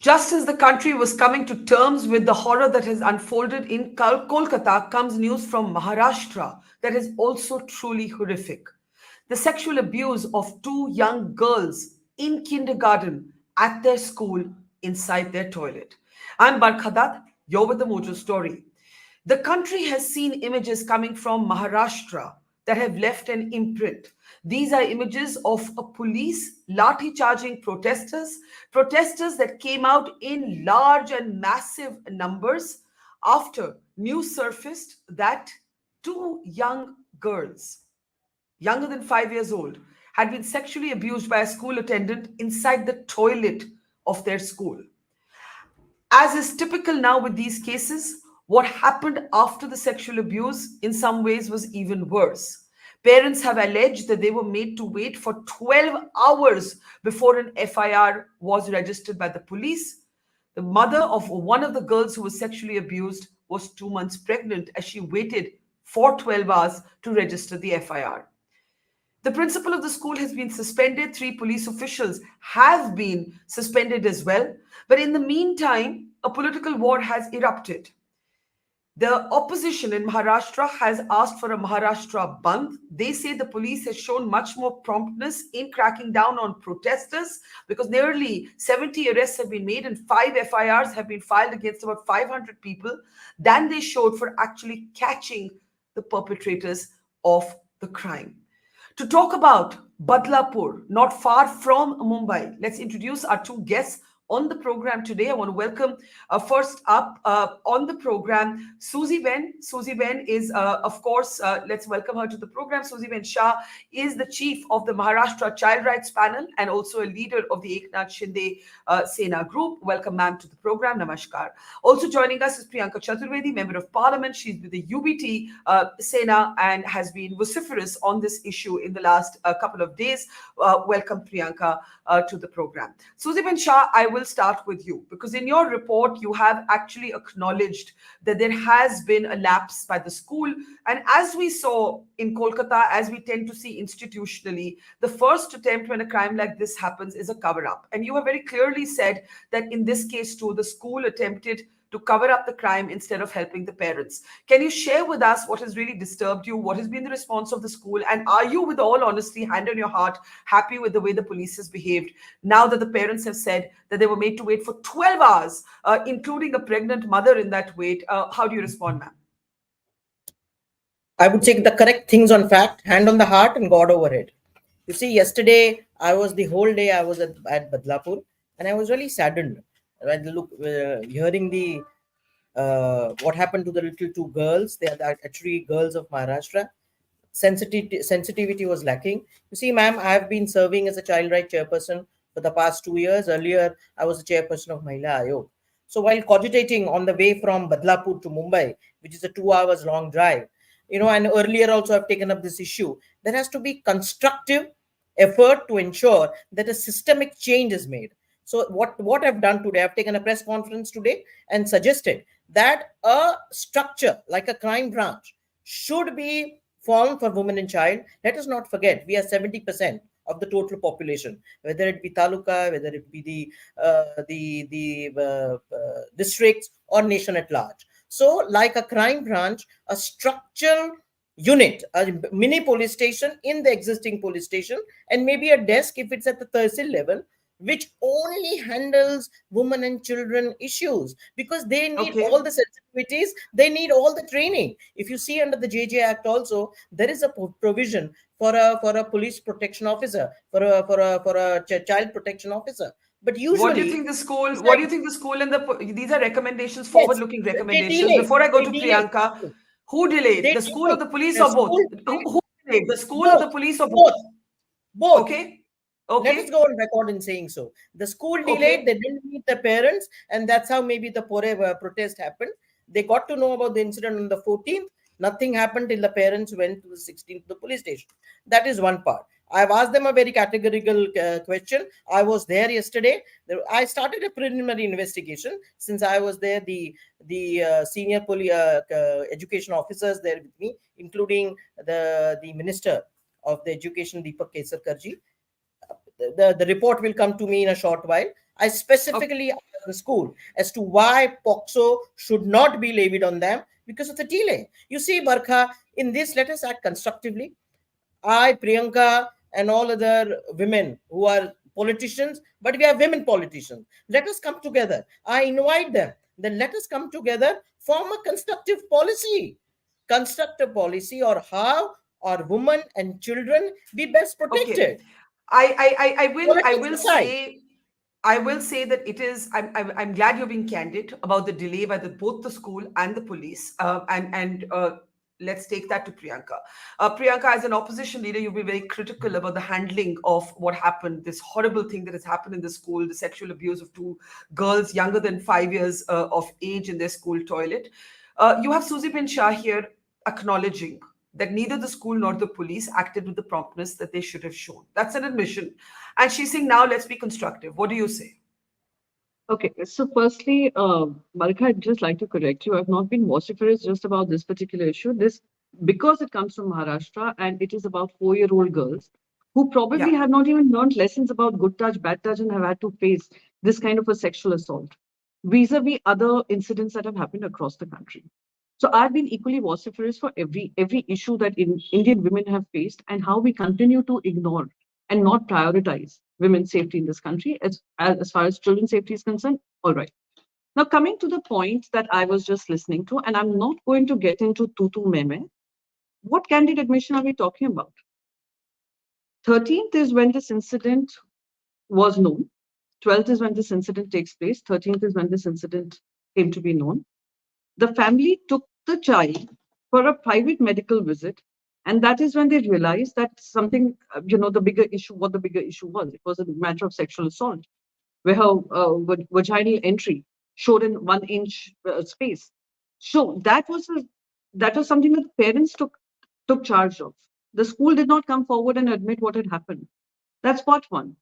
Just as the country was coming to terms with the horror that has unfolded in Kolkata, comes news from Maharashtra that is also truly horrific. The sexual abuse of two young girls in kindergarten at their school inside their toilet. I'm Barkha Dutt, you're with the Mojo story. The country has seen images coming from Maharashtra that have left an imprint. These are images of a police lathi charging protesters, protesters that came out in large and massive numbers after news surfaced that two young girls, younger than 5 years old, had been sexually abused by a school attendant inside the toilet of their school. As is typical now with these cases, what happened after the sexual abuse in some ways was even worse. Parents have alleged that they were made to wait for 12 hours before an FIR was registered by the police. The mother of one of the girls who was sexually abused was 2 months pregnant as she waited for 12 hours to register the FIR. The principal of the school has been suspended. Three police officials have been suspended as well. But in the meantime, a political war has erupted. The opposition in Maharashtra has asked for a Maharashtra Bandh. They say the police has shown much more promptness in cracking down on protesters because nearly 70 arrests have been made and 5 FIRs have been filed against about 500 people than they showed for actually catching the perpetrators of the crime. To talk about Badlapur, not far from Mumbai, let's introduce our two guests on the program today. I want to welcome first up on the program, Susie Ben. Susie Ben is, of course, let's welcome her to the program. Susie Ben Shah is the chief of the Maharashtra Child Rights Panel and also a leader of the Eknath Shinde Sena group. Welcome, ma'am, to the program. Namaskar. Also joining us is Priyanka Chaturvedi, member of parliament. She's with the UBT Sena and has been vociferous on this issue in the last couple of days. Welcome, Priyanka, to the program. Susie Ben Shah, I will start with you because in your report, you have actually acknowledged that there has been a lapse by the school. And as we saw in Kolkata, as we tend to see institutionally, the first attempt when a crime like this happens is a cover up. And you have very clearly said that in this case, too, the school attempted to cover up the crime instead of helping the parents. Can you share with us what has really disturbed you? What has been the response of the school? And are you, with all honesty, hand on your heart, happy with the way the police has behaved now that the parents have said that they were made to wait for 12 hours, including a pregnant mother in that wait? How do you respond, ma'am? I would say the correct things on fact, hand on the heart and God overhead. You see, yesterday the whole day I was at Badlapur and I was really saddened. Hearing the what happened to the little two girls. They are actually girls of Maharashtra. Sensitivity was lacking. You see, ma'am, I have been serving as a child right chairperson for the past 2 years. Earlier, I was a chairperson of Mahila Ayog. So while cogitating on the way from Badlapur to Mumbai, which is a 2 hours long drive, and earlier also I've taken up this issue, there has to be constructive effort to ensure that a systemic change is made. So what I've done today, I've taken a press conference today and suggested that a structure like a crime branch should be formed for women and child. Let us not forget, we are 70% of the total population, whether it be taluka, whether it be the districts or nation at large. So like a crime branch, a structural unit, a mini police station in the existing police station, and maybe a desk if it's at the tehsil level, which only handles women and children issues, because they need Okay. all the sensitivities, they need all the training. If you see under the JJ Act also, there is a provision for a police protection officer, for a child protection officer. But What do you usually, think the school? What do you besides, think the school and these are recommendations, yes, forward-looking they recommendations? delay, Before I go they to delay. Priyanka, who delayed? They The school or delay. the police The or both? school Who delayed? The school or both, the police or both? both, both. Okay. Let us Okay. go on record in saying so. The school delayed, they Okay. didn't meet the parents, and that's how maybe the Pore protest happened. They got to know about the incident on the 14th. Nothing happened till the parents went to the 16th to the police station. That is one part. I've asked them a very categorical question. I was there yesterday. I started a preliminary investigation. Since I was there, the senior education officers there with me, including the minister of the education, Deepak Kesarkarji. The report will come to me in a short while. I Okay. specifically the school as to why POXO should not be levied on them because of the delay. You see, Barkha, in this, let us act constructively. I, Priyanka, and all other women who are politicians, but we are women politicians. Let us come together. I invite them. Then let us come together, form a constructive policy. Constructive policy, or how our women and children be best Okay. protected. I Politics will aside. say, I will say that it is. I'm glad you're being candid about the delay by both the school and the police. Let's take that to Priyanka. Priyanka, as an opposition leader, you'll be very critical about the handling of what happened. This horrible thing that has happened in the school, the sexual abuse of two girls younger than 5 years of age in their school toilet. You have Susie Bin Shah here acknowledging that neither the school nor the police acted with the promptness that they should have shown. That's an admission. And she's saying, now let's be constructive. What do you say? Okay, so firstly, Barkha, I'd just like to correct you. I've not been vociferous just about this particular issue. This because it comes from Maharashtra and it is about 4-year-old girls who probably Yeah. have not even learned lessons about good touch, bad touch, and have had to face this kind of a sexual assault, vis-a-vis other incidents that have happened across the country. So I've been equally vociferous for every issue that Indian women have faced and how we continue to ignore and not prioritize women's safety in this country as far as children's safety is concerned. All right. Now, coming to the point that I was just listening to, and I'm not going to get into tutu meme. What candid admission are we talking about? 13th is when this incident was known. 12th is when this incident takes place. 13th is when this incident came to be known. The family took the child for a private medical visit. And that is when they realized that something, the bigger issue, what the bigger issue was. It was a matter of sexual assault, where her vaginal entry showed in 1 inch space. So that was something that the parents took charge of. The school did not come forward and admit what had happened. That's part one.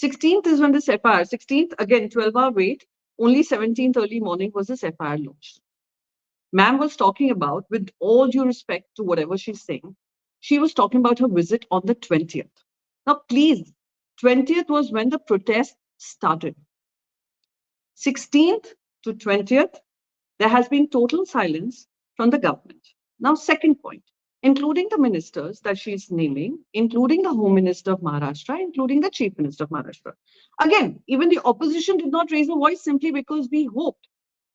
16th is when this FIR, 16th, again, 12-hour wait, only 17th early morning was this FIR launched. Ma'am was talking about, with all due respect to whatever she's saying, she was talking about her visit on the 20th. Now, please, 20th was when the protest started. 16th to 20th, there has been total silence from the government. Now, second point, including the ministers that she's naming, including the Home Minister of Maharashtra, including the Chief Minister of Maharashtra. Again, even the opposition did not raise a voice simply because we hoped,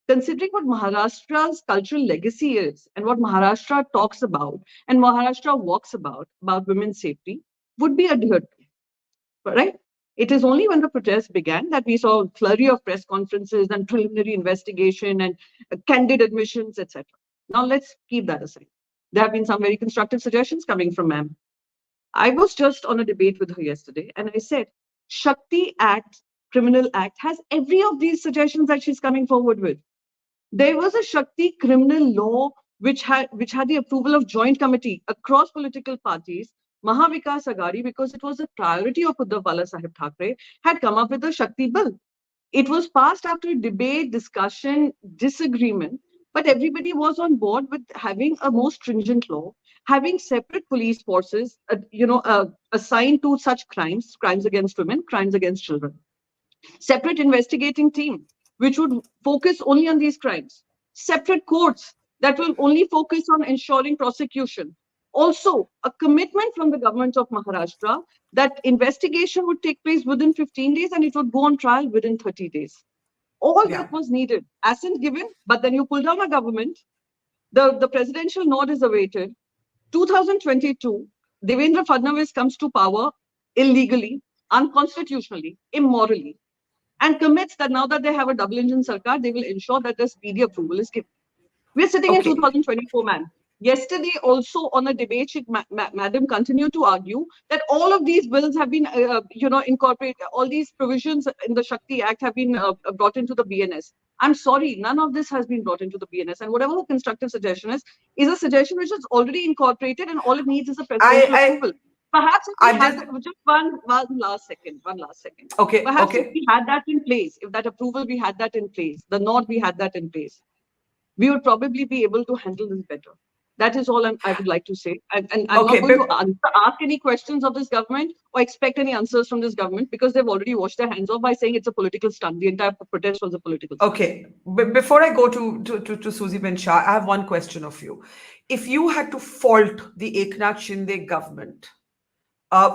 considering what Maharashtra's cultural legacy is and what Maharashtra talks about and Maharashtra walks about women's safety, would be adhered to, right? It is only when the protests began that we saw a flurry of press conferences and preliminary investigation and candid admissions, etc. Now let's keep that aside. There have been some very constructive suggestions coming from ma'am. I was just on a debate with her yesterday and I said, Shakti Act, Criminal Act has every of these suggestions that she's coming forward with. There was a Shakti criminal law which had the approval of joint committee across political parties. Mahavikas Aghadi, because it was a priority of Uddhav Bala Sahib Thackeray, had come up with the Shakti bill. It was passed after debate, discussion, disagreement, but everybody was on board with having a more stringent law, having separate police forces, assigned to such crimes against women, crimes against children. Separate investigating team, which would focus only on these crimes. Separate courts that will only focus on ensuring prosecution. Also, a commitment from the government of Maharashtra that investigation would take place within 15 days and it would go on trial within 30 days. All Yeah. that was needed. Assent given, but then you pull down a government. The presidential nod is awaited. 2022, Devendra Fadnavis comes to power illegally, unconstitutionally, immorally, and commits that now that they have a double engine sarkar, they will ensure that the speedy approval is given. We're sitting in Okay. 2024, man. Yesterday, also on a debate sheet, Madam continued to argue that all of these bills have been, incorporated, all these provisions in the Shakti Act have been brought into the BNS. I'm sorry, none of this has been brought into the BNS. And whatever the constructive suggestion is a suggestion which is already incorporated and all it needs is a presidential I approval. Perhaps if we I had just just one last second. okay, Perhaps if okay. we had that in place, if that approval we had that in place, the nod we had that in place, we would probably be able to handle this better. That is all I would like to say. And I'm not Okay, going to ask any questions of this government or expect any answers from this government, because they've already washed their hands off by saying it's a political stunt. The entire protest was a political stunt. okay. Before I go to Susie Ben Shah, I have one question of you. If you had to fault the Eknath Shinde government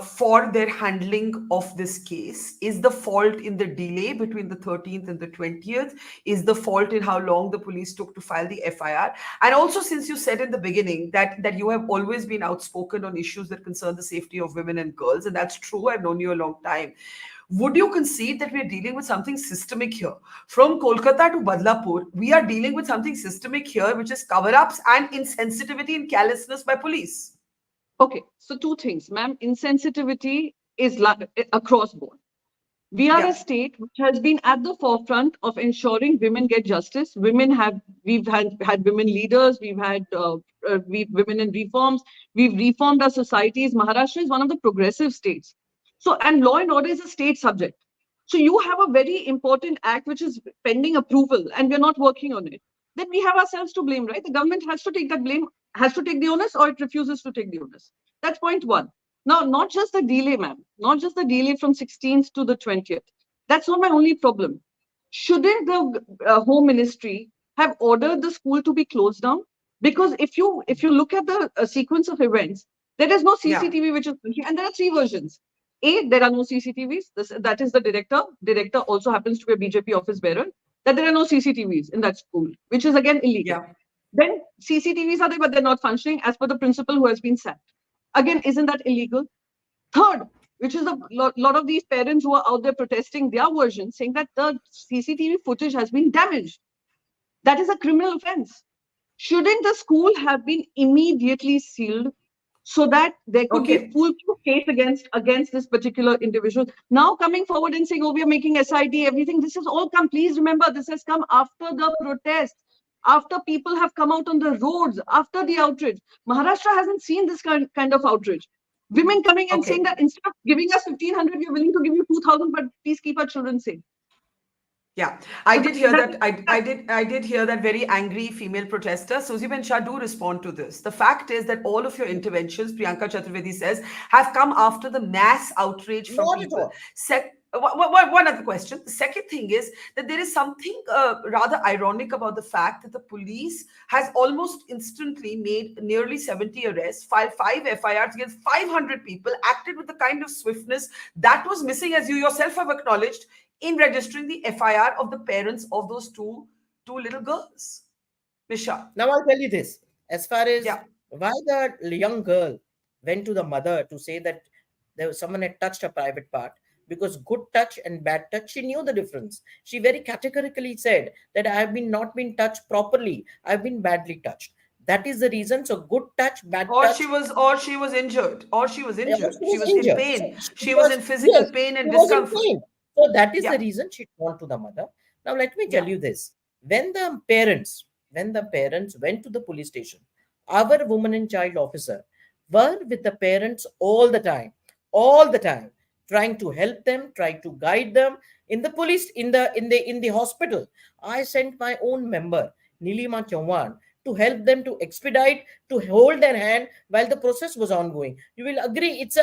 for their handling of this case, is the fault in the delay between the 13th and the 20th? Is the fault in how long the police took to file the FIR? And also, since you said in the beginning that you have always been outspoken on issues that concern the safety of women and girls, and that's true, I've known you a long time. Would you concede that we're dealing with something systemic here? From Kolkata to Badlapur, we are dealing with something systemic here, which is cover ups and insensitivity and callousness by police. Okay, so two things, ma'am. Insensitivity is across board. We are a Yeah. state which has been at the forefront of ensuring women get justice. We've had women leaders, we've had women in reforms, we've reformed our societies. Maharashtra is one of the progressive states. So, and law and order is a state subject. So you have a very important act which is pending approval and we're not working on it. Then we have ourselves to blame, right? The government has to take that blame, has to take the onus, or it refuses to take the onus. That's point one. Now, not just the delay, ma'am, not just the delay from 16th to the 20th. That's not my only problem. Shouldn't the Home Ministry have ordered the school to be closed down? Because if you look at the sequence of events, there is no Yeah. CCTV which is, and there are three versions. A, there are no CCTVs. That is the director. Director also happens to be a BJP office bearer. That there are no CCTVs in that school, which is again illegal. Yeah. Then CCTVs are there, but they're not functioning as per the principal who has been sacked. Again, isn't that illegal? Third, which is a lot of these parents who are out there protesting their version, saying that the CCTV footage has been damaged. That is a criminal offense. Shouldn't the school have been immediately sealed so that there could be Okay. foolproof case against this particular individual? Now coming forward and saying, oh, we are making SIT, everything, this has all come. Please remember, this has come after the protest, after people have come out on the roads, after the outrage. Maharashtra hasn't seen this kind of outrage. Women coming and saying Okay. that instead of giving us 1,500, we are willing to give you 2,000, but please keep our children safe. Yeah, I So did hear that, that. I did hear that very angry female protester. Suzy Ben Shah, do respond to this. The fact is that all of your interventions, Priyanka Chaturvedi says, have come after the mass outrage from Not at people. all. One other question. The second thing is that there is something rather ironic about the fact that the police has almost instantly made nearly 70 arrests, filed 5 FIRs against 500 people, acted with the kind of swiftness that was missing, as you yourself have acknowledged, in registering the FIR of the parents of those two little girls. Misha. Now I'll tell you this. As far as Yeah. why the young girl went to the mother to say that there was someone had touched her private part, because good touch and bad touch, she knew the difference. She very categorically said that I have been not been touched properly. I've been badly touched. That is the reason. So good touch, bad Or touch. she was injured. Or she was Yeah, injured. she She was was in injured. So pain. she She was was, in physical yes, pain she and was in discomfort. pain. So that is the Yeah. reason she gone to the mother. Now let me tell Yeah. you this. When the parents went to the police station, our woman and child officer were with the parents all the time, trying to help them, trying to guide them. In the police, in the hospital, I sent my own member, Nilima Chauhan, to help them to expedite, to hold their hand while the process was ongoing. You will agree, it's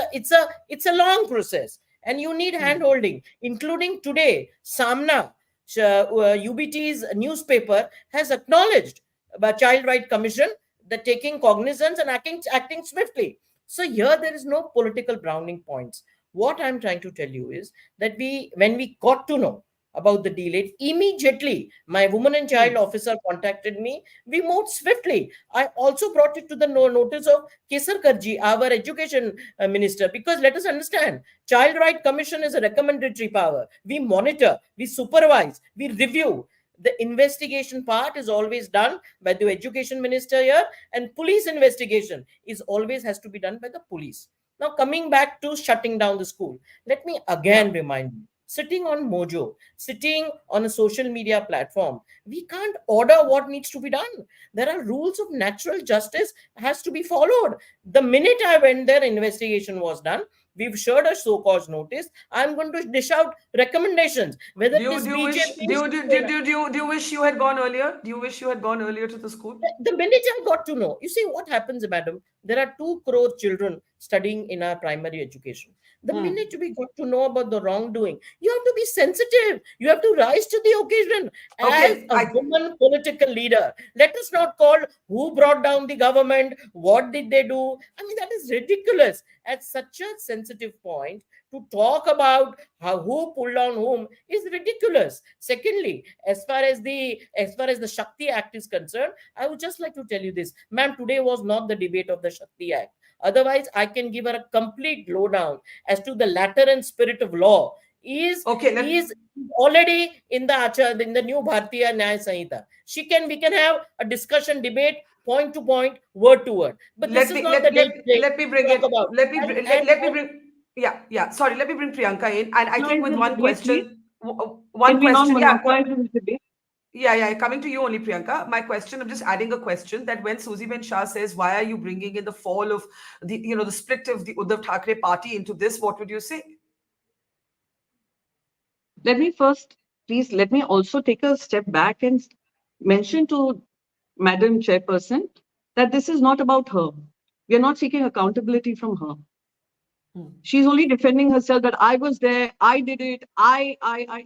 a long process, and you need hand Hmm. holding, including today. Samna, UBT's newspaper, has acknowledged by Child Right Commission that taking cognizance and acting swiftly. So here there is no political browning points. What I'm trying to tell you is that when we got to know about the delay, immediately my woman and child Hmm. officer contacted me. We moved swiftly. I also brought it to the notice of Kesar Karji, our education minister, because let us understand, Child Right Commission is a recommendatory power. We monitor, we supervise, we review. The investigation part is always done by the education minister here, and police investigation is always has to be done by the police. Now coming back to shutting down the school, let me again Yeah. remind you, sitting on Mojo, sitting on a social media platform, we can't order what needs to be done. There are rules of natural justice has to be followed. The minute I went there, investigation was done. We've shared a so-called notice. I'm going to dish out recommendations. Whether Do it you is do you wish BJP, do you wish you had gone earlier? Do you wish you had gone earlier to the school? the minute I got to know, you see what happens, madam, there are 2 crore children studying in our primary education. The minute we got to know about the wrongdoing, you have to be sensitive. You have to rise to the occasion as Okay, a woman political leader. Let us not call who brought down the government, what did they do. I mean, that is ridiculous. At such a sensitive point, to talk about how who pulled down whom is ridiculous. Secondly, as far as the Shakti Act is concerned, I would just like to tell you this, ma'am. Today was not the debate of the Shakti Act. Otherwise, I can give her a complete lowdown as to the latter and spirit of law. Is okay. is already in the in the new Bharatiya Nyaya Sanhita. We can have a discussion, debate, point to point, word to word. But this let is me not the day today let me to bring talk in about. let me And let me bring yeah, sorry, let me bring Priyanka in, and I think Monopolize with the one debate, please. question, Can one we not question, yeah, monopolize this debate? yeah, coming to you only, Priyanka. My question, I'm just adding a question, that when Susie Ben Shah says, why are you bringing in the fall of the split of the Uddhav Thackeray party into this, what would you say? Let me first, please, let me also take a step back and mention to Madam Chairperson that this is not about her. We are not seeking accountability from her. She's only defending herself that I was there, I did it, I.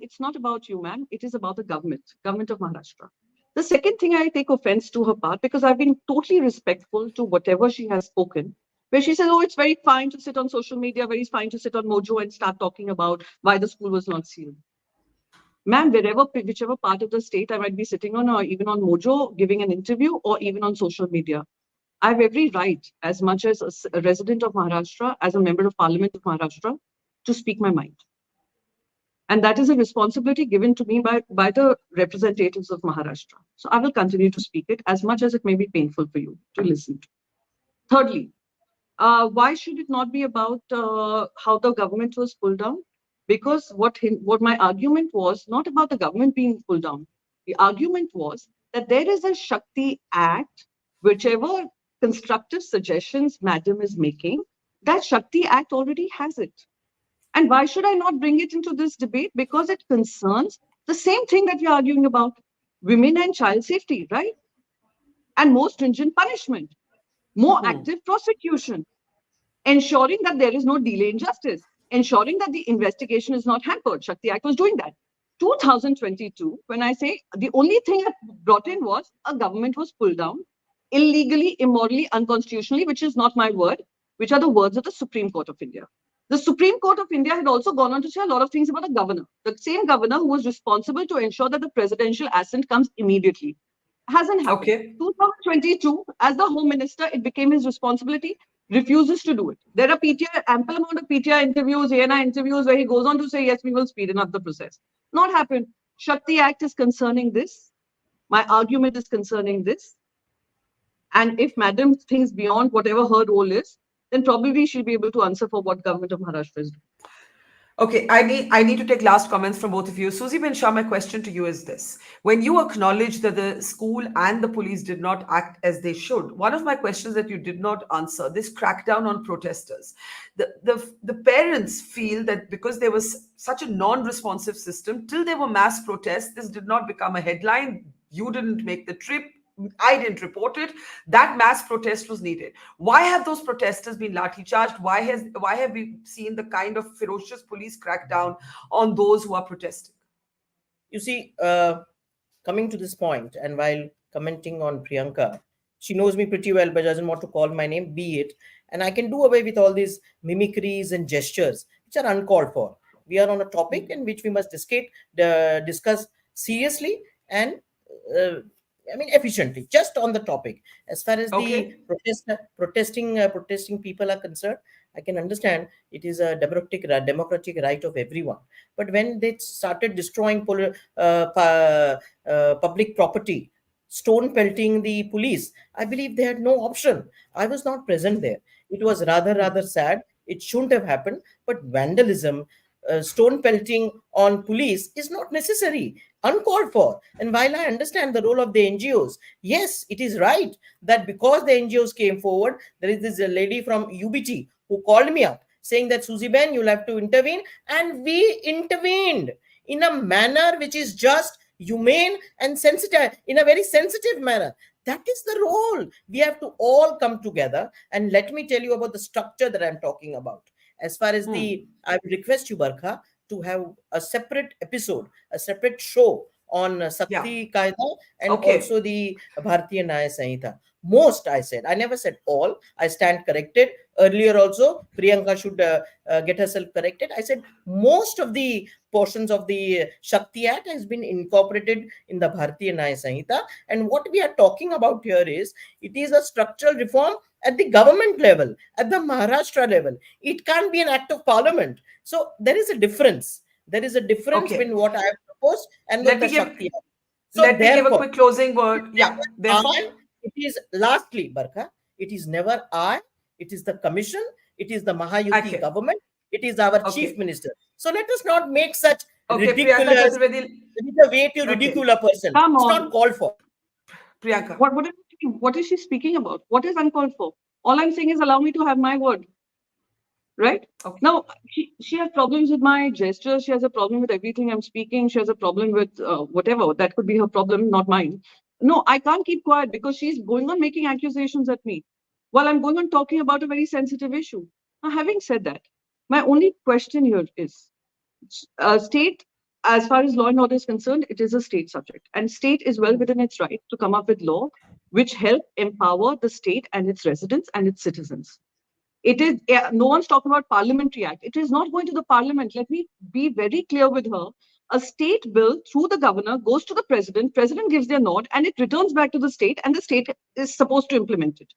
It's not about you, ma'am. It is about the government of Maharashtra. The second thing, I take offense to her part because I've been totally respectful to whatever she has spoken, where she says, oh, it's very fine to sit on social media, very fine to sit on Mojo and start talking about why the school was not sealed. Ma'am, whichever part of the state I might be sitting on, or even on Mojo, giving an interview, or even on social media, I have every right, as much as a resident of Maharashtra, as a member of Parliament of Maharashtra, to speak my mind. And that is a responsibility given to me by the representatives of Maharashtra. So I will continue to speak it, as much as it may be painful for you to listen to. Thirdly, why should it not be about how the government was pulled down? Because what my argument was not about the government being pulled down. The argument was that there is a Shakti Act, whichever constructive suggestions Madam is making, that Shakti Act already has it. And why should I not bring it into this debate? Because it concerns the same thing that we're arguing about, women and child safety, right? And more stringent punishment, more active prosecution, ensuring that there is no delay in justice, ensuring that the investigation is not hampered. Shakti Act was doing that. 2022, when I say the only thing I brought in was a government was pulled down illegally, immorally, unconstitutionally, which is not my word, which are the words of the Supreme Court of India. The Supreme Court of India had also gone on to say a lot of things about the governor, the same governor who was responsible to ensure that the presidential assent comes immediately. Hasn't happened. Okay. 2022, as the Home Minister, it became his responsibility, refuses to do it. There are PTI, ample amount of PTI interviews, ANI interviews, where he goes on to say, yes, we will speed up the process. Not happened. Shakti Act is concerning this. My argument is concerning this. And if Madam thinks beyond whatever her role is, then probably she'll be able to answer for what government of Maharashtra is doing. Okay, I need to take last comments from both of you. Susie Ben Shah, my question to you is this. When you acknowledge that the school and the police did not act as they should, one of my questions that you did not answer, this crackdown on protesters. The parents feel that because there was such a non-responsive system, till there were mass protests, this did not become a headline. You didn't make the trip. I didn't report it. That mass protest was needed. Why have those protesters been lathi charged? Why have we seen the kind of ferocious police crackdown on those who are protesting? you see, coming to this point, and while commenting on Priyanka, she knows me pretty well, but doesn't want to call my name, be it. And I can do away with all these mimicries and gestures, which are uncalled for. We are on a topic in which we must discuss seriously and, efficiently, just on the topic. As far as the Okay. protesting people are concerned, I can understand it is a democratic right of everyone. But when they started destroying public property, stone pelting the police, I believe they had no option. I was not present there. It was rather sad. It shouldn't have happened. But vandalism, stone pelting on police is not necessary, uncalled for. And while I understand the role of the NGOs, yes, it is right that because the NGOs came forward, there is this lady from UBT who called me up saying that Susie Ben, you'll have to intervene. And we intervened in a manner which is just, humane, and sensitive, in a very sensitive manner. That is the role. We have to all come together. And let me tell you about the structure that I'm talking about. As far as I would request you, Barkha, to have a separate episode, a separate show on Sakti Kaida and also the Bharatiya Nyaya Sanhita. Most, I said. I never said all. I stand corrected. Earlier also, Priyanka should get herself corrected. I said most of the portions of the Shakti Act has been incorporated in the Bharatiya Nyaya Sanhita. And what we are talking about here is, it is a structural reform at the government level, at the Maharashtra level. It can't be an act of parliament. So there is a difference. There is a difference between what I have proposed and what the Shakti Act. So let me give a quick closing word. Yeah. Therefore, it is lastly, Barkha, it is never I, it is the commission, it is the Mahayuti government, it is our chief minister. So let us not make such ridiculous, it is a way to ridicule a person. Come it's on. not called for. Priyanka. What is she speaking about? What is uncalled for? All I'm saying is allow me to have my word. Right? Okay. Now, she has problems with my gestures. She has a problem with everything I'm speaking. She has a problem with whatever. That could be her problem, not mine. No, I can't keep quiet because she's going on making accusations at me while I'm going on talking about a very sensitive issue. Now, having said that, my only question here is, state, as far as law and order is concerned, it is a state subject. And state is well within its right to come up with law which help empower the state and its residents and its citizens. It is, no one's talking about Parliamentary Act. It is not going to the Parliament. Let me be very clear with her. A state bill through the governor goes to the president gives their nod, and it returns back to the state, and the state is supposed to implement it.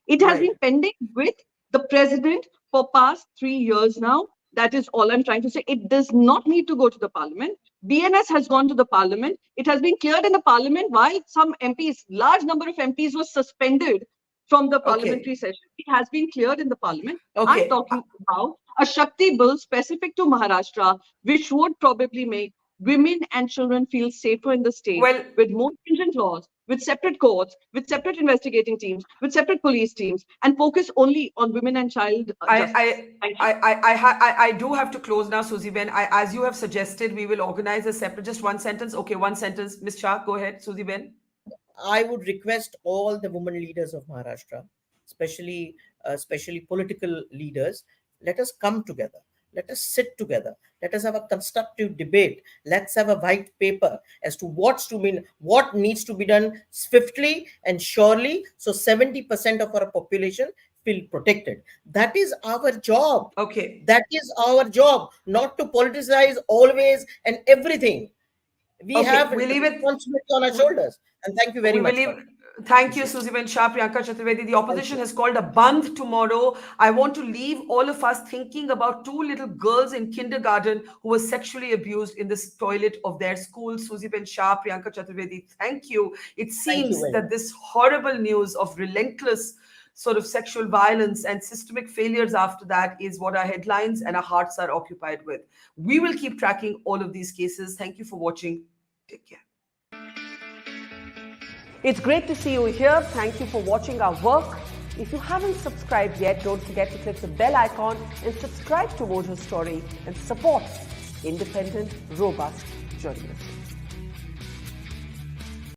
It has been pending with the president for past 3 years now. That is all I'm trying to say. It does not need to go to the Parliament. BNS has gone to the Parliament. It has been cleared in the Parliament while some MPs, large number of MPs were suspended from the parliamentary session. It has been cleared in the Parliament. I'm talking about a Shakti bill specific to Maharashtra, which would probably make women and children feel safer in the state, with more stringent laws, with separate courts, with separate investigating teams, with separate police teams, and focus only on women and child justice. I do have to close now, Susie Ben. As you have suggested, we will organize a separate, just one sentence. Okay, one sentence. Ms. Shah, go ahead, Susie Ben. I would request all the women leaders of Maharashtra, especially political leaders, let us come together. Let us sit together. Let us have a constructive debate. Let's have a white paper as to what needs to be done swiftly and surely, so 70% of our population feel protected. That is our job. Okay. That is our job, not to politicize always and everything. We have responsibility on our shoulders. And thank you very much. Thank you, Susie Ben Shah, Priyanka Chaturvedi. The opposition has called a bandh tomorrow. I want to leave all of us thinking about 2 little girls in kindergarten who were sexually abused in this toilet of their school. Susie Ben Shah, Priyanka Chaturvedi, thank you. It seems that this horrible news of relentless sort of sexual violence and systemic failures after that is what our headlines and our hearts are occupied with. We will keep tracking all of these cases. Thank you for watching. Take care. It's great to see you here. Thank you for watching our work. If you haven't subscribed yet, don't forget to click the bell icon and subscribe to Mojo Story and support independent, robust journalism.